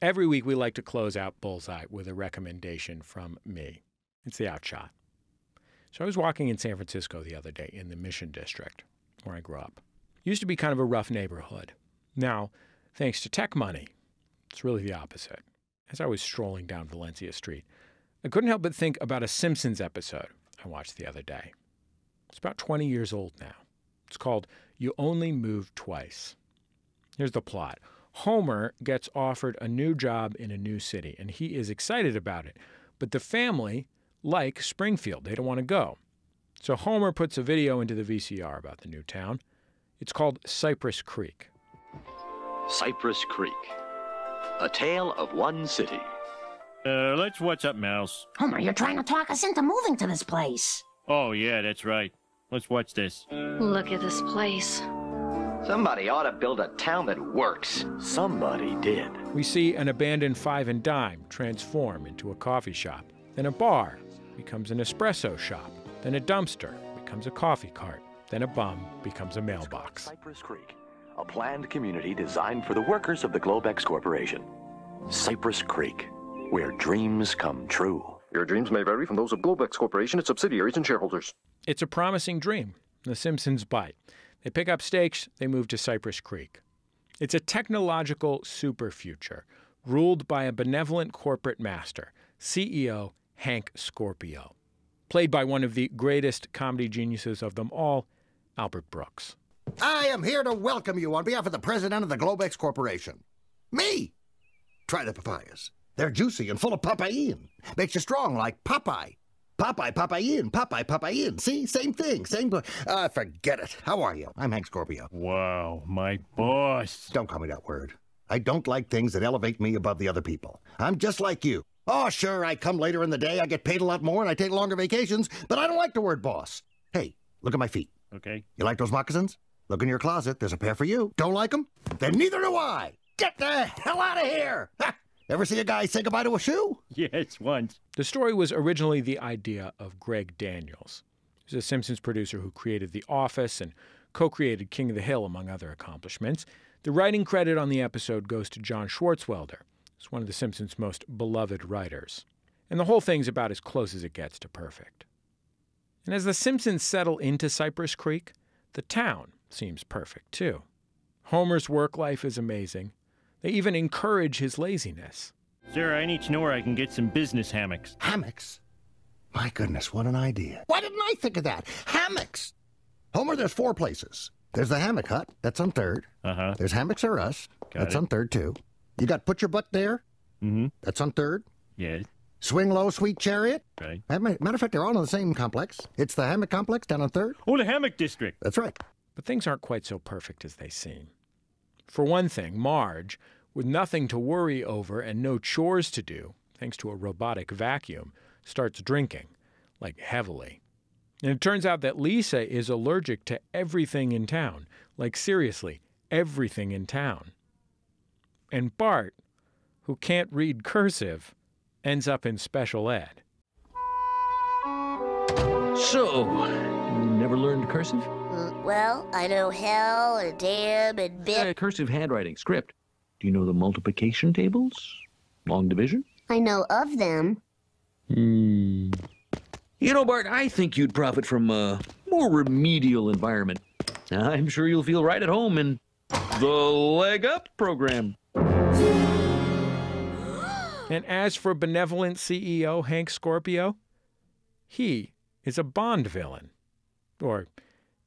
Every week we like to close out Bullseye with a recommendation from me. It's the outshot. So I was walking in San Francisco the other day in the Mission District, where I grew up. It used to be kind of a rough neighborhood. Now, thanks to tech money, it's really the opposite. As I was strolling down Valencia Street, I couldn't help but think about a Simpsons episode I watched the other day. It's about 20 years old now. It's called You Only Move Twice. Here's the plot. Homer gets offered a new job in a new city, and he is excited about it. But the family like Springfield. They don't want to go. So Homer puts a video into the VCR about the new town. It's called Cypress Creek. Cypress Creek, a tale of one city. Let's watch up, Mouse. Homer, you're trying to talk us into moving to this place. Oh, yeah, that's right. Let's watch this. Look at this place. Somebody ought to build a town that works. Somebody did. We see an abandoned Five and Dime transform into a coffee shop. Then a bar becomes an espresso shop. Then a dumpster becomes a coffee cart. Then a bum becomes a mailbox. Cypress Creek, a planned community designed for the workers of the Globex Corporation. Cypress Creek, where dreams come true. Your dreams may vary from those of Globex Corporation, its subsidiaries, and shareholders. It's a promising dream. The Simpsons bite. They pick up stakes, they move to Cypress Creek. It's a technological super future, ruled by a benevolent corporate master, CEO Hank Scorpio, played by one of the greatest comedy geniuses of them all, Albert Brooks. I am here to welcome you on behalf of the president of the Globex Corporation. Me! Try the papayas. They're juicy and full of papain. Makes you strong like Popeye. Popeye, papain, Popeye, papain. See? Same thing. Forget it. How are you? I'm Hank Scorpio. Wow, my boss. Don't call me that word. I don't like things that elevate me above the other people. I'm just like you. Oh, sure, I come later in the day, I get paid a lot more, and I take longer vacations, but I don't like the word boss. Hey, look at my feet. Okay. You like those moccasins? Look in your closet. There's a pair for you. Don't like them? Then neither do I. Get the hell out of here. Ha! Ever see a guy say goodbye to a shoe? Yes, once. The story was originally the idea of Greg Daniels. He's a Simpsons producer who created The Office and co-created King of the Hill, among other accomplishments. The writing credit on the episode goes to John Swartzwelder. He's one of the Simpsons' most beloved writers. And the whole thing's about as close as it gets to perfect. And as the Simpsons settle into Cypress Creek, the town seems perfect, too. Homer's work life is amazing. They even encourage his laziness. Sir, I need to know where I can get some business hammocks. Hammocks? My goodness, what an idea. Why didn't I think of that? Hammocks! Homer, there's 4 places. There's the Hammock Hut. That's on 3rd. Uh-huh. There's Hammocks R Us. That's it. on 3rd, too. You got Put Your Butt There. Mm-hmm. That's on 3rd. Yes. Swing Low, Sweet Chariot. Right. Matter of fact, they're all in the same complex. It's the Hammock Complex down on 3rd. Oh, the Hammock District. That's right. But things aren't quite so perfect as they seem. For one thing, Marge, with nothing to worry over and no chores to do, thanks to a robotic vacuum, starts drinking, like heavily. And it turns out that Lisa is allergic to everything in town, like seriously, everything in town. And Bart, who can't read cursive, ends up in special ed. So, you never learned cursive? Well, I know hell and damn and bit. Cursive handwriting, script. Do you know the multiplication tables? Long division? I know of them. You know, Bart, I think you'd profit from a more remedial environment. I'm sure you'll feel right at home in the Leg Up program. And as for benevolent CEO Hank Scorpio, he is a Bond villain. Or,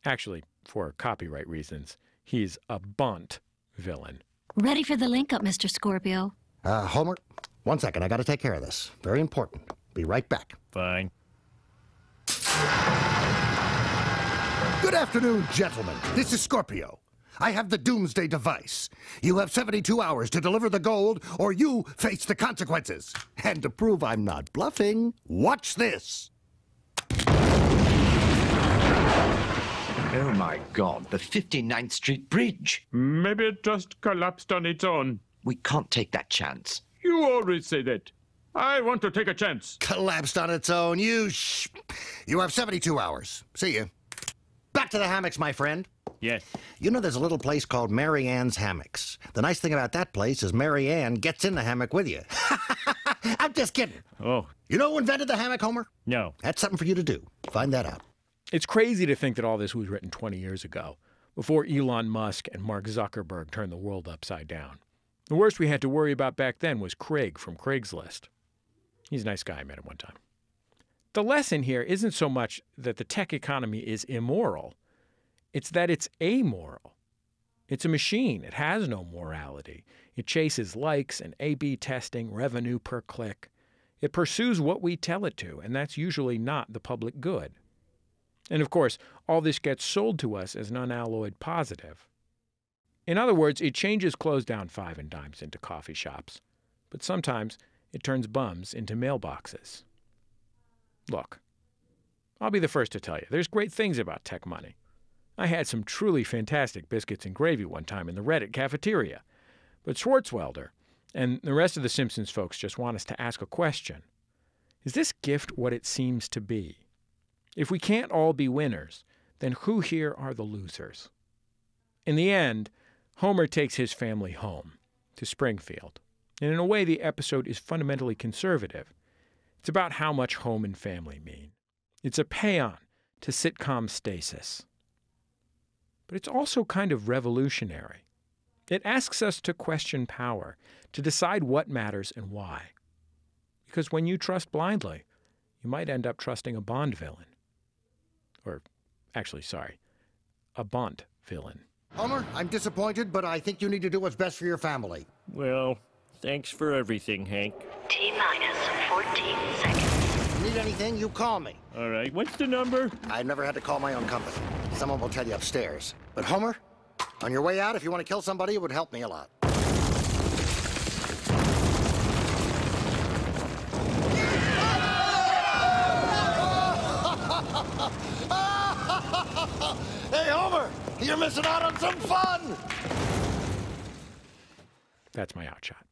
actually, for copyright reasons, he's a Bunt villain. Ready for the link up, Mr. Scorpio. Homer, 1 second. I got to take care of this. Very important. Be right back. Fine. Good afternoon, gentlemen. This is Scorpio. I have the doomsday device. You have 72 hours to deliver the gold, or you face the consequences. And to prove I'm not bluffing, watch this. Oh my God, the 59th Street Bridge. Maybe it just collapsed on its own. We can't take that chance. You always say that. I want to take a chance. Collapsed on its own. You have 72 hours. See you. Back to the hammocks, my friend. Yes. You know there's a little place called Mary Ann's Hammocks. The nice thing about that place is Mary Ann gets in the hammock with you. I'm just kidding. Oh. You know who invented the hammock, Homer? No. That's something for you to do. Find that out. It's crazy to think that all this was written 20 years ago, before Elon Musk and Mark Zuckerberg turned the world upside down. The worst we had to worry about back then was Craig from Craigslist. He's a nice guy. I met him one time. The lesson here isn't so much that the tech economy is immoral. It's that it's amoral. It's a machine. It has no morality. It chases likes and A/B testing, revenue per click. It pursues what we tell it to, and that's usually not the public good. And of course, all this gets sold to us as an unalloyed positive. In other words, it changes close down 5 and dimes into coffee shops, but sometimes it turns bums into mailboxes. Look, I'll be the first to tell you, there's great things about tech money. I had some truly fantastic biscuits and gravy one time in the Reddit cafeteria, but Schwartzwelder and the rest of the Simpsons folks just want us to ask a question. Is this gift what it seems to be? If we can't all be winners, then who here are the losers? In the end, Homer takes his family home, to Springfield. And in a way, the episode is fundamentally conservative. It's about how much home and family mean. It's a paean to sitcom stasis. But it's also kind of revolutionary. It asks us to question power, to decide what matters and why. Because when you trust blindly, you might end up trusting a Bond villain. Or, actually, sorry, a Bond villain. Homer, I'm disappointed, but I think you need to do what's best for your family. Well, thanks for everything, Hank. T-minus 14 seconds. Need anything, you call me. All right, what's the number? I've never had to call my own company. Someone will tell you upstairs. But Homer, on your way out, if you want to kill somebody, it would help me a lot. Hey, Homer, you're missing out on some fun! That's my outshot.